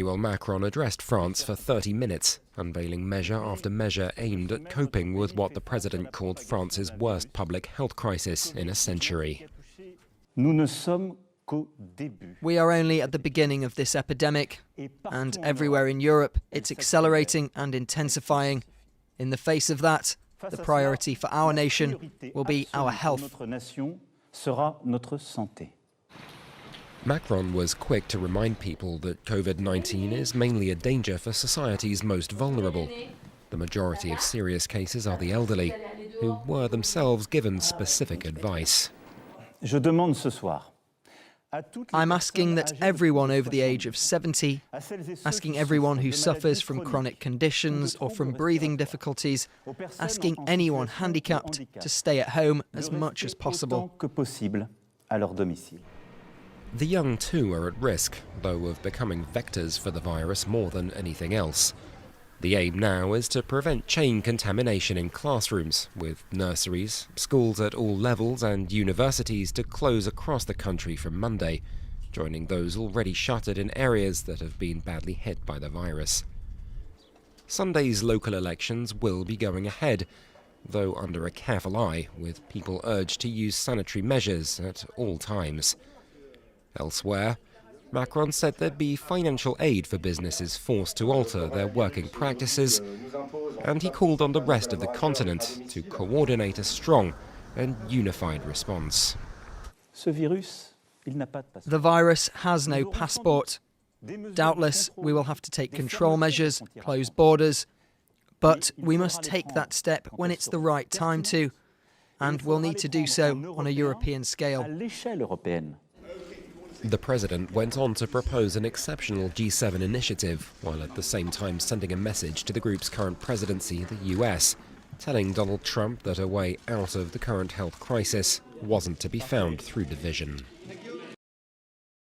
Emmanuel Macron addressed France for 30 minutes, unveiling measure after measure aimed at coping with what the president called France's worst public health crisis in a century. We are only at the beginning of this epidemic, and everywhere in Europe it's accelerating and intensifying. In the face of that, the priority for our nation will be our health. Macron was quick to remind people that COVID-19 is mainly a danger for society's most vulnerable. The majority of serious cases are the elderly, who were themselves given specific advice. I'm asking that everyone over the age of 70, asking everyone who suffers from chronic conditions or from breathing difficulties, asking anyone handicapped to stay at home as much as possible. The young too are at risk, though, of becoming vectors for the virus more than anything else. The aim now is to prevent chain contamination in classrooms, with nurseries, schools at all levels and universities to close across the country from Monday, joining those already shuttered in areas that have been badly hit by the virus. Sunday's local elections will be going ahead, though under a careful eye, with people urged to use sanitary measures at all times. Elsewhere, Macron said there'd be financial aid for businesses forced to alter their working practices, and he called on the rest of the continent to coordinate a strong and unified response. The virus has no passport. Doubtless, we will have to take control measures, close borders, but we must take that step when it's the right time to, and we'll need to do so on a European scale. The president went on to propose an exceptional G7 initiative, while at the same time sending a message to the group's current presidency, the US, telling Donald Trump that a way out of the current health crisis wasn't to be found through division.